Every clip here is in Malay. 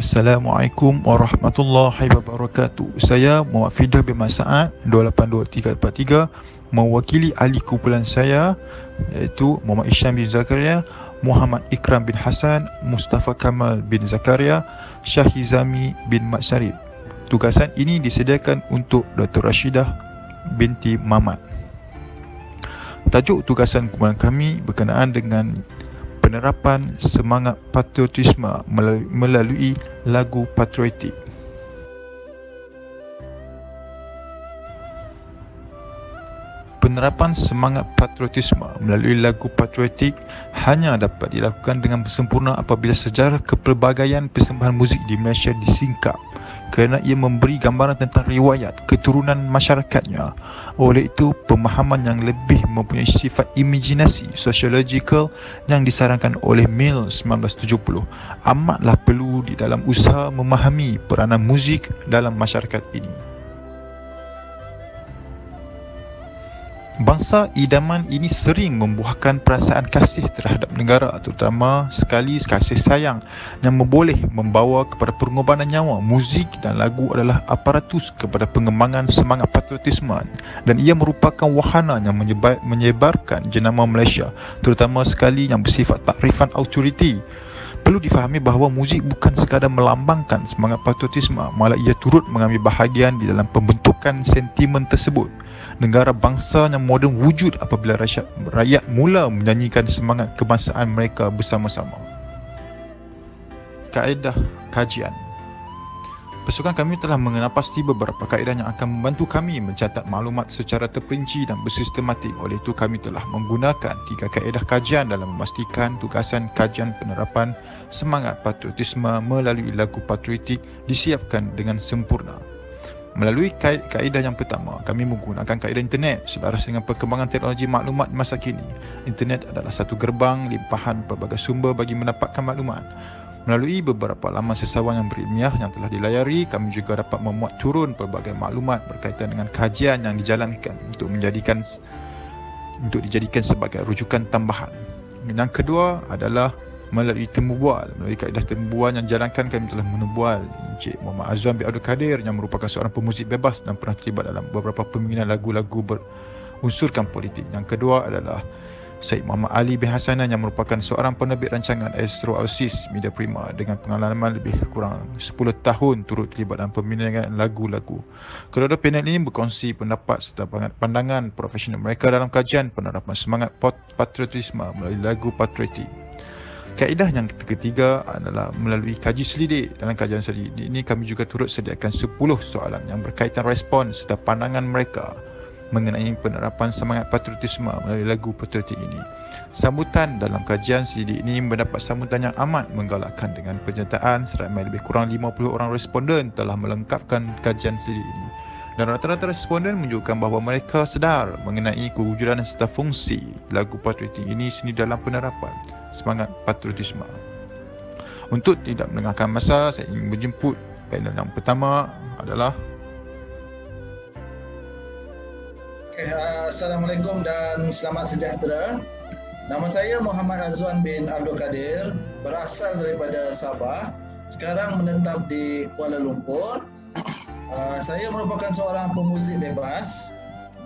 Assalamualaikum warahmatullahi wabarakatuh. Saya Muhammad Fidah bin Mas'ad 282343 mewakili ahli kumpulan saya iaitu Muhammad Isyam bin Zakaria, Muhammad Ikram bin Hasan, Mustafa Kamal bin Zakaria, Syahizami bin Mat Syarif. Tugasan ini disediakan untuk Dr. Rashidah binti Mamat. Tajuk tugasan kumpulan kami berkenaan dengan penerapan semangat patriotisme melalui lagu patriotik. Penerapan semangat patriotisme melalui lagu patriotik hanya dapat dilakukan dengan sempurna apabila sejarah kepelbagaian persembahan muzik di Malaysia disingkap, kerana ia memberi gambaran tentang riwayat keturunan masyarakatnya. Oleh itu, pemahaman yang lebih mempunyai sifat imajinasi sosiologikal yang disarankan oleh Mill 1970 amatlah perlu di dalam usaha memahami peranan muzik dalam masyarakat ini. Bangsa idaman ini sering membuahkan perasaan kasih terhadap negara, terutama sekali kasih sayang yang boleh membawa kepada pengorbanan nyawa. Muzik dan lagu adalah aparatus kepada pengembangan semangat patriotisme dan ia merupakan wahana yang menyebarkan jenama Malaysia, terutama sekali yang bersifat takrifan autoriti. Perlu difahami bahawa muzik bukan sekadar melambangkan semangat patriotisme, malah ia turut mengambil bahagian di dalam pembentukan sentimen tersebut. Negara bangsa yang moden wujud apabila rakyat mula menyanyikan semangat kebangsaan mereka bersama-sama. Kaedah kajian. Pasukan kami telah mengenal pasti beberapa kaedah yang akan membantu kami mencatat maklumat secara terperinci dan bersistematik. Oleh itu, kami telah menggunakan 3 kaedah kajian dalam memastikan tugasan kajian penerapan semangat patriotisme melalui lagu patriotik disiapkan dengan sempurna. Melalui kaedah yang pertama, kami menggunakan kaedah internet. Selaras dengan perkembangan teknologi maklumat masa kini, internet adalah satu gerbang limpahan pelbagai sumber bagi mendapatkan maklumat. Melalui beberapa laman sesawan yang berilmiah yang telah dilayari, kami juga dapat memuat turun pelbagai maklumat berkaitan dengan kajian yang dijalankan untuk dijadikan sebagai rujukan tambahan. Yang kedua adalah melalui temu bual. Melalui kaedah temu bual yang dijalankan, kami telah menubual Encik Muhammad Azwan bin Abdul Kadir yang merupakan seorang pemuzik bebas dan pernah terlibat dalam beberapa pembinaan lagu-lagu berunsurkan politik. Yang kedua adalah Syed Muhammad Ali bin Hasanan yang merupakan seorang penerbit rancangan Astro Ausis Media Prima dengan pengalaman lebih kurang 10 tahun turut terlibat dalam pembinaan lagu-lagu. Kedua-dua panel ini berkongsi pendapat serta pandangan profesional mereka dalam kajian penerapan semangat patriotisme melalui lagu patriotik. Kaedah yang ketiga adalah melalui kaji selidik. Dalam kajian selidik ini kami juga turut sediakan 10 soalan yang berkaitan respon serta pandangan mereka mengenai penerapan semangat patriotisme melalui lagu patriotik ini. Sambutan dalam kajian selidik ini mendapat sambutan yang amat menggalakkan dengan penyertaan seramai lebih kurang 50 orang responden telah melengkapkan kajian selidik ini. Dan rata-rata responden menunjukkan bahawa mereka sedar mengenai kewujudan serta fungsi lagu patriotik ini sendiri dalam penerapan semangat patriotisme. Untuk tidak melengahkan masa, saya ingin menjemput panel yang pertama adalah Assalamualaikum dan selamat sejahtera. Nama saya Muhammad Azwan bin Abdul Kadir, berasal daripada Sabah, sekarang menetap di Kuala Lumpur. Saya merupakan seorang pemuzik bebas.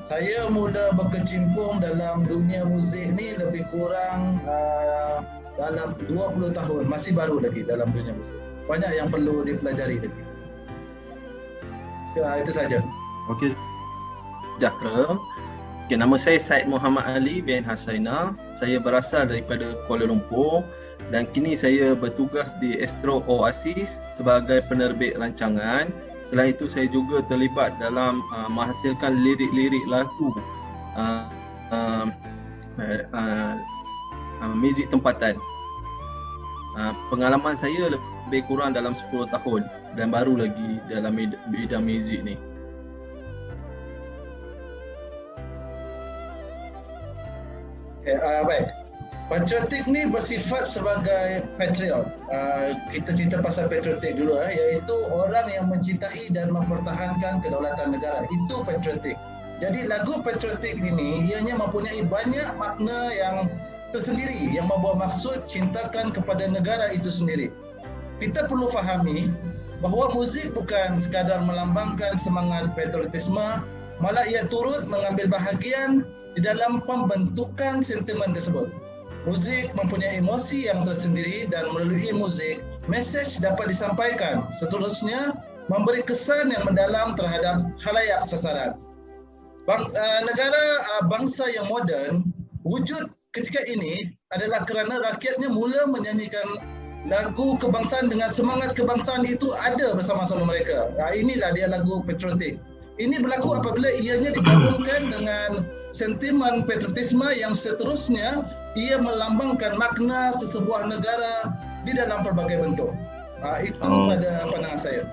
Saya mula berkecimpung dalam dunia muzik ni lebih kurang dalam 20 tahun, masih baru lagi dalam dunia muzik. Banyak yang perlu dipelajari lagi. Itu saja. Okey. Sejahtera. Okay, nama saya Syed Muhammad Ali bin Hasaina. Saya berasal daripada Kuala Lumpur dan kini saya bertugas di Astro Oasis sebagai penerbit rancangan. Selain itu, saya juga terlibat dalam menghasilkan lirik-lirik lagu muzik tempatan. Pengalaman saya lebih kurang dalam 10 tahun dan baru lagi dalam bidang muzik ni. Baik. Patriotik ni bersifat sebagai patriot. Kita cerita pasal patriotik dulu, iaitu orang yang mencintai dan mempertahankan kedaulatan negara. Itu patriotik. Jadi lagu patriotik ini ianya mempunyai banyak makna yang tersendiri yang membawa maksud cintakan kepada negara itu sendiri. kita perlu fahami bahawa muzik bukan sekadar melambangkan semangat patriotisme, malah ia turut mengambil bahagian di dalam pembentukan sentimen tersebut. Muzik mempunyai emosi yang tersendiri dan melalui muzik, mesej dapat disampaikan. Seterusnya, memberi kesan yang mendalam terhadap khalayak sasaran. Negara bangsa yang moden wujud ketika ini adalah kerana rakyatnya mula menyanyikan lagu kebangsaan dengan semangat kebangsaan itu ada bersama-sama mereka. Inilah dia lagu patriotik. Ini berlaku apabila ianya digabungkan dengan sentimen patriotisme yang seterusnya ia melambangkan makna sesebuah negara di dalam pelbagai bentuk. Itu pada pandangan saya.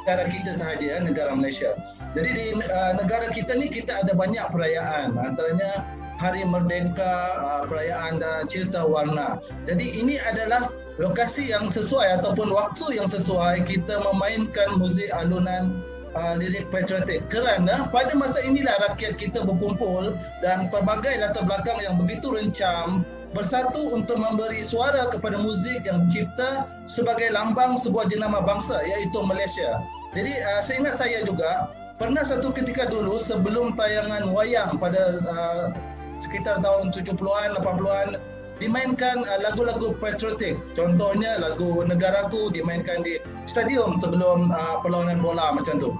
Negara kita sahaja, negara Malaysia. Jadi di negara kita ni kita ada banyak perayaan, antaranya Hari Merdeka, perayaan dan Cerita Warna. Jadi ini adalah lokasi yang sesuai ataupun waktu yang sesuai kita memainkan muzik alunan lirik patriotik, kerana pada masa inilah rakyat kita berkumpul dan pelbagai latar belakang yang begitu rencam bersatu untuk memberi suara kepada muzik yang dicipta sebagai lambang sebuah jenama bangsa, iaitu Malaysia. Jadi seingat saya juga pernah satu ketika dulu sebelum tayangan wayang pada sekitar tahun 70-an, 80-an dimainkan lagu-lagu patriotik. Contohnya lagu Negaraku dimainkan di stadium sebelum perlawanan bola macam tu.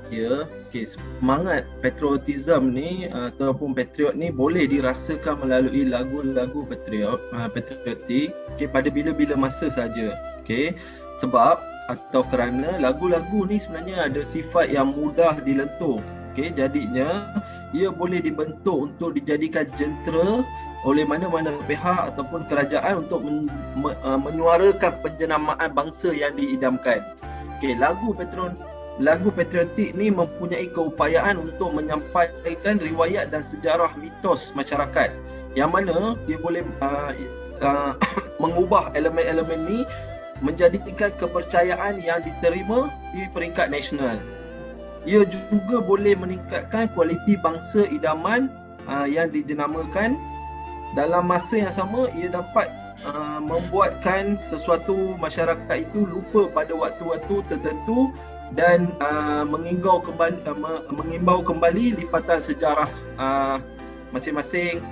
Ya, semangat patriotism ni ataupun patriot ni boleh dirasakan melalui lagu-lagu patriotik pada bila-bila masa saja. Sebab atau kerana lagu-lagu ni sebenarnya ada sifat yang mudah dilentur. Jadinya ia boleh dibentuk untuk dijadikan jentera oleh mana-mana pihak ataupun kerajaan untuk menyuarakan penjenamaan bangsa yang diidamkan. Lagu patriotik ni mempunyai keupayaan untuk menyampaikan riwayat dan sejarah mitos masyarakat, yang mana dia boleh mengubah elemen-elemen ni menjadikan kepercayaan yang diterima di peringkat nasional. Ia juga boleh meningkatkan kualiti bangsa idaman yang dijenamakan. Dalam masa yang sama, ia dapat membuatkan sesuatu masyarakat itu lupa pada waktu-waktu tertentu dan mengimbau kembali lipatan sejarah masing-masing.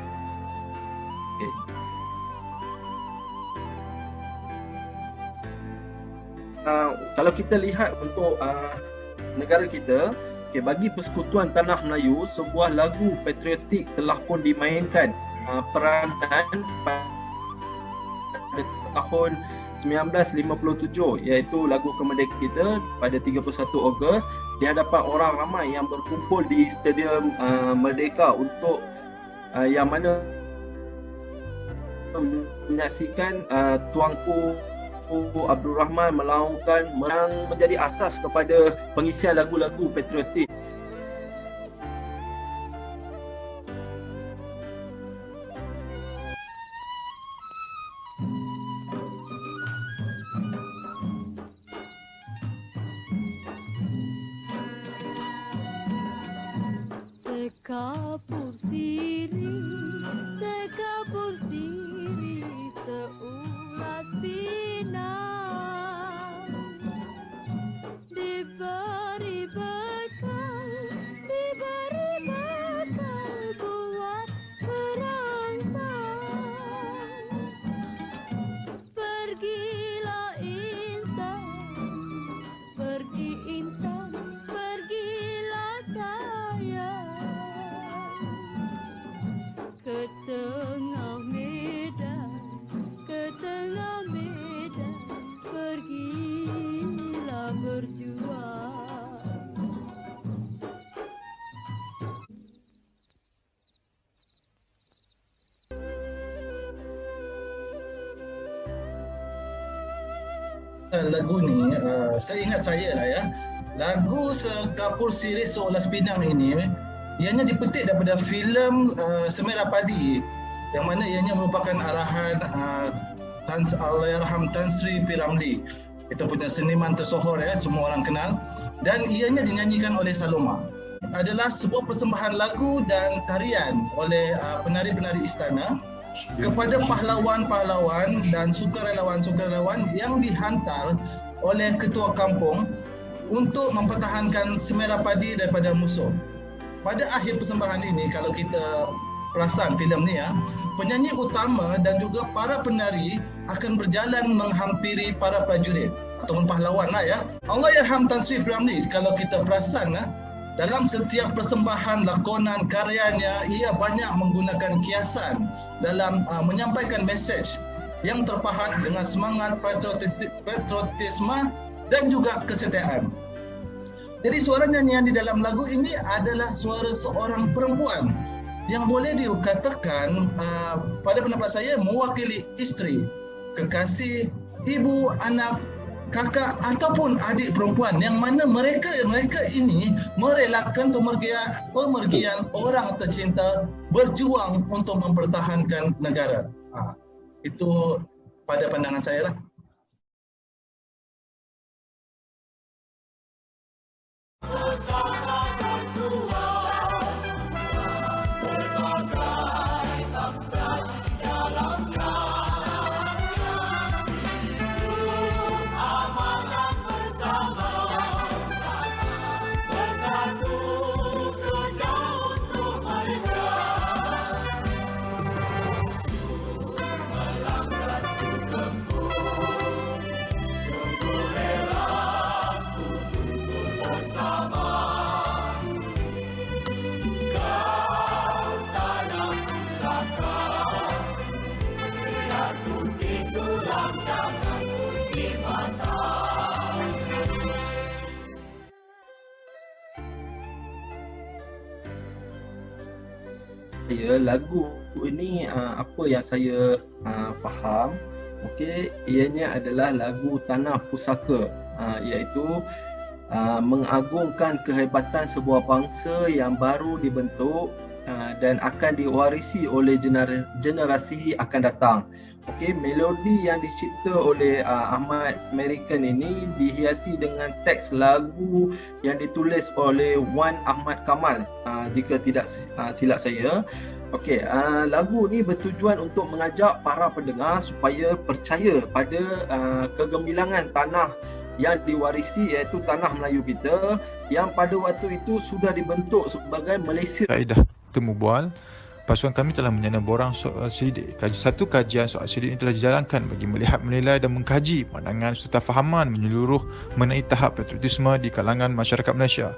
Kalau kita lihat untuk negara kita, bagi Persekutuan Tanah Melayu, sebuah lagu patriotik telah pun dimainkan peranan pada tahun 1957, iaitu lagu kemerdekaan kita pada 31 Ogos di hadapan orang ramai yang berkumpul di Stadium Merdeka untuk yang mana menyaksikan Tuanku Abdul Rahman melaungkan yang menjadi asas kepada pengisian lagu-lagu patriotik. Sekapur siri seulas pinang, diberi bekal buat merangsang. Pergilah intan, pergilah sayang ke tengah medan, pergilah berjuang. Lagu ni, seingat saya lah ya, lagu Sekapur Sirih Seulas Pinang ini ianya dipetik daripada filem Semerah Padi, yang mana ianya merupakan arahan Allahyarham Tan Sri P. Ramlee. Kita punya seniman tersohor ya, semua orang kenal. dan ianya dinyanyikan oleh Saloma. Adalah sebuah persembahan lagu dan tarian oleh penari-penari istana kepada pahlawan-pahlawan dan sukarelawan-sukarelawan yang dihantar oleh ketua kampung untuk mempertahankan Semera Padi daripada musuh. Pada akhir persembahan ini, kalau kita perasan filem ni ya, penyanyi utama dan juga para penari akan berjalan menghampiri para prajurit ataupun pahlawan lah ya. Allahyarham Tan Sri Ramli, kalau kita perasan dalam setiap persembahan lakonan karyanya, ia banyak menggunakan kiasan dalam menyampaikan mesej yang terpahat dengan semangat patriotisme dan juga kesetiaan. Jadi suara nyanyian di dalam lagu ini adalah suara seorang perempuan yang boleh dikatakan pada pendapat saya mewakili isteri, kekasih, ibu, anak, kakak ataupun adik perempuan, yang mana mereka ini merelakan pemergian orang tercinta berjuang untuk mempertahankan negara. Itu pada pandangan saya lah. Lagu ini apa yang saya faham, okey, ianya adalah lagu Tanah Pusaka, iaitu mengagungkan kehebatan sebuah bangsa yang baru dibentuk dan akan diwarisi oleh generasi akan datang. Okey, melodi yang dicipta oleh Ahmad American ini dihiasi dengan teks lagu yang ditulis oleh Wan Ahmad Kamal, jika tidak silap saya. Okey, lagu ni bertujuan untuk mengajak para pendengar supaya percaya pada kegemilangan tanah yang diwarisi, iaitu tanah Melayu kita yang pada waktu itu sudah dibentuk sebagai Malaysia. Kaedah temu bual, pasukan kami telah menyana borang soal sidik. Satu kajian soal sidik ini telah dijalankan bagi melihat, menilai dan mengkaji pandangan serta fahaman menyeluruh mengenai tahap patriotisme di kalangan masyarakat Malaysia.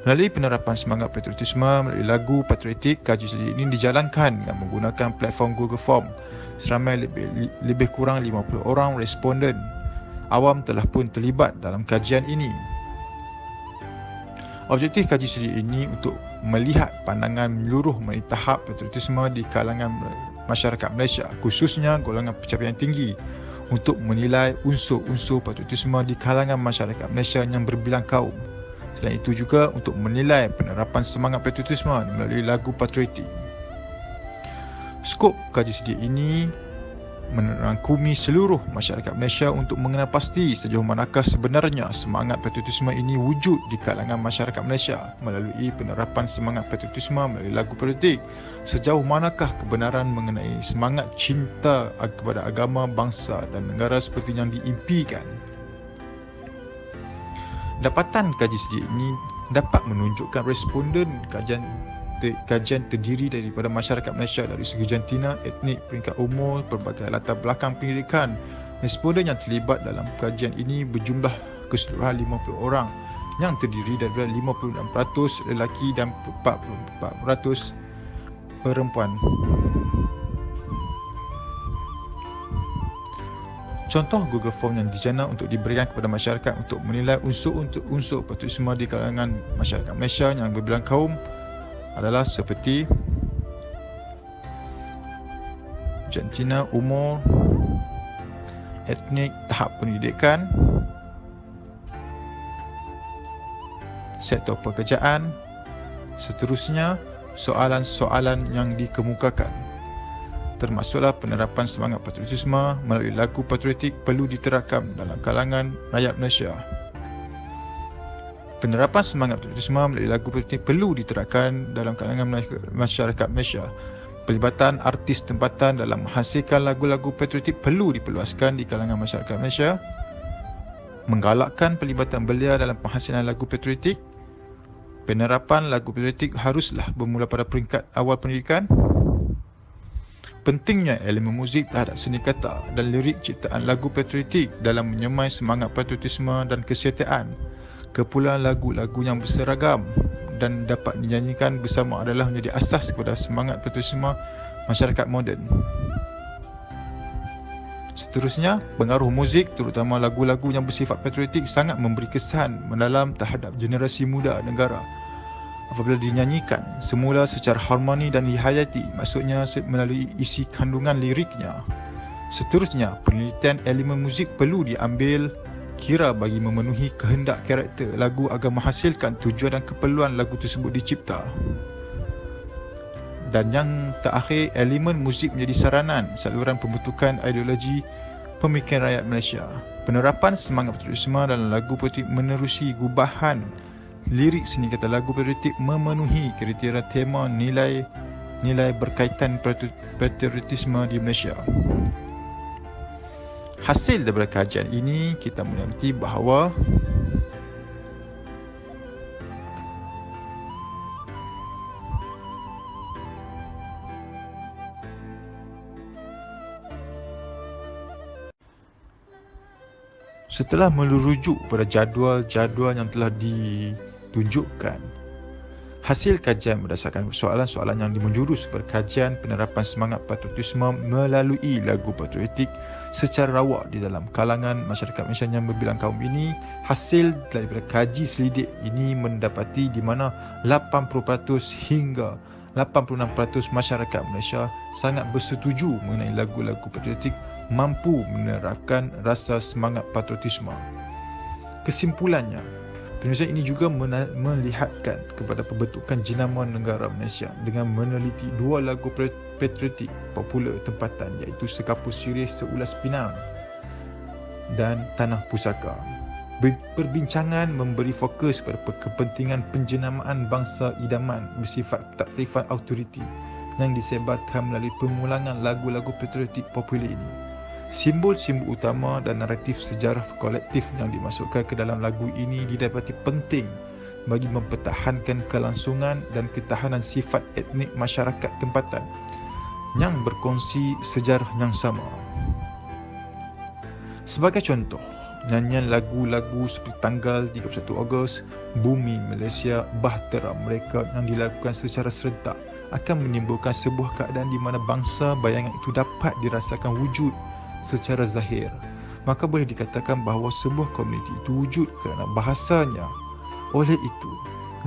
Melalui penerapan semangat patriotisme melalui lagu patriotik, kaji sidik ini dijalankan dengan menggunakan platform Google Form. Seramai lebih kurang 50 orang responden awam telah pun terlibat dalam kajian ini. Objektif kaji sidik ini untuk melihat pandangan menyeluruh mengenai tahap patriotisme di kalangan masyarakat Malaysia, khususnya golongan pencapaian tinggi, untuk menilai unsur-unsur patriotisme di kalangan masyarakat Malaysia yang berbilang kaum. Selain itu juga untuk menilai penerapan semangat patriotisme melalui lagu patriotik. Skop kaji sidik ini merangkumi seluruh masyarakat Malaysia untuk mengenal pasti sejauh manakah sebenarnya semangat patriotisme ini wujud di kalangan masyarakat Malaysia melalui penerapan semangat patriotisme melalui lagu patriotik. Sejauh manakah kebenaran mengenai semangat cinta kepada agama, bangsa dan negara seperti yang diimpikan. Dapatan kaji sidik ini dapat menunjukkan responden kajian terdiri daripada masyarakat Malaysia dari segi jantina, etnik, peringkat umur, pelbagai latar belakang pendidikan. Responden yang terlibat dalam kajian ini berjumlah keseluruhan 50 orang yang terdiri daripada 56% lelaki dan 44% perempuan. Contoh Google Form yang dijana untuk diberikan kepada masyarakat untuk menilai unsur patriotisme di kalangan masyarakat Malaysia yang berbilang kaum adalah seperti jantina, umur, etnik, tahap pendidikan, sektor pekerjaan, seterusnya soalan-soalan yang dikemukakan. Termasuklah penerapan semangat patriotisme melalui lagu patriotik perlu diterapkan dalam kalangan rakyat Malaysia. Penerapan semangat patriotisme melalui lagu patriotik perlu diterapkan dalam kalangan masyarakat Malaysia. Pelibatan artis tempatan dalam menghasilkan lagu-lagu patriotik perlu diperluaskan di kalangan masyarakat Malaysia. Menggalakkan pelibatan belia dalam penghasilan lagu patriotik. Penerapan lagu patriotik haruslah bermula pada peringkat awal pendidikan. Pentingnya elemen muzik terhadap seni kata dan lirik ciptaan lagu patriotik dalam menyemai semangat patriotisme dan kesetiaan. Kepulauan lagu-lagu yang berseragam dan dapat dinyanyikan bersama adalah menjadi asas kepada semangat patriotisme masyarakat moden. Seterusnya, pengaruh muzik terutama lagu-lagu yang bersifat patriotik sangat memberi kesan mendalam terhadap generasi muda negara. Apabila dinyanyikan semula secara harmoni dan dihayati, maksudnya melalui isi kandungan liriknya. Seterusnya, penelitian elemen muzik perlu diambil kira bagi memenuhi kehendak karakter lagu agar menghasilkan tujuan dan keperluan lagu tersebut dicipta. Dan yang terakhir, elemen muzik menjadi saranan saluran pembentukan ideologi pemikiran rakyat Malaysia. Penerapan semangat patriotisme dalam lagu patriotik menerusi gubahan lirik seni kata lagu patriotik memenuhi kriteria tema nilai berkaitan patriotisme di Malaysia. Hasil daripada kajian ini, kita mengerti bahawa setelah merujuk pada jadual-jadual yang telah ditunjukkan, hasil kajian berdasarkan soalan-soalan yang menjurus pada kajian penerapan semangat patriotisme melalui lagu patriotik secara rawak di dalam kalangan masyarakat Malaysia yang berbilang kaum ini, hasil daripada kaji selidik ini mendapati di mana 80% hingga 86% masyarakat Malaysia sangat bersetuju mengenai lagu-lagu patriotik mampu menerapkan rasa semangat patriotisme. Kesimpulannya, penelitian ini juga melihatkan kepada pembentukan jenama negara Malaysia dengan meneliti dua lagu patriotik popular tempatan, iaitu Sekapus Sirih Seulas Pinang dan Tanah Pusaka. Perbincangan memberi fokus pada kepentingan penjenamaan bangsa idaman bersifat takrifan autoriti yang disebarkan melalui pengulangan lagu-lagu patriotik popular ini. Simbol-simbol utama dan naratif sejarah kolektif yang dimasukkan ke dalam lagu ini didapati penting bagi mempertahankan kelangsungan dan ketahanan sifat etnik masyarakat tempatan yang berkongsi sejarah yang sama. Sebagai contoh, nyanyian lagu-lagu seperti Tanggal 31 Ogos, Bumi Malaysia, Bahtera Mereka yang dilakukan secara serentak akan menimbulkan sebuah keadaan di mana bangsa bayangan itu dapat dirasakan wujud secara zahir. Maka boleh dikatakan bahawa sebuah komuniti itu wujud kerana bahasanya. Oleh itu,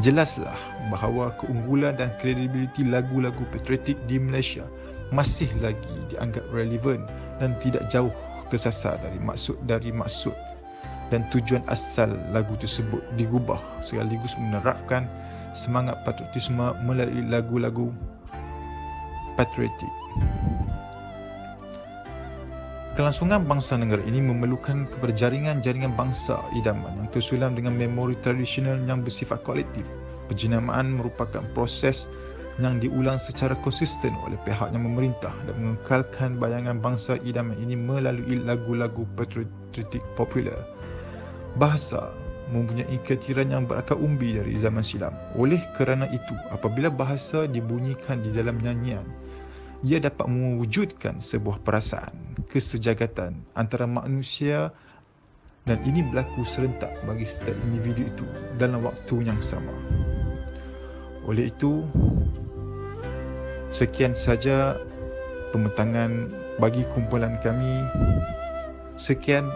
jelaslah bahawa keunggulan dan kredibiliti lagu-lagu patriotik di Malaysia masih lagi dianggap relevan dan tidak jauh kesasar dari maksud dan tujuan asal lagu tersebut digubah sekaligus menerapkan semangat patriotisme melalui lagu-lagu patriotik. Kelangsungan bangsa negara ini memerlukan kepada jaringan-jaringan bangsa idaman yang tersulam dengan memori tradisional yang bersifat kolektif. Penjenamaan merupakan proses yang diulang secara konsisten oleh pihak yang memerintah dan mengekalkan bayangan bangsa idaman ini melalui lagu-lagu patriotik popular. Bahasa mempunyai ketiran yang berakar umbi dari zaman silam. Oleh kerana itu, apabila bahasa dibunyikan di dalam nyanyian, ia dapat mewujudkan sebuah perasaan kesejagatan antara manusia dan ini berlaku serentak bagi setiap individu itu dalam waktu yang sama. Oleh itu, sekian saja pembentangan bagi kumpulan kami. Sekian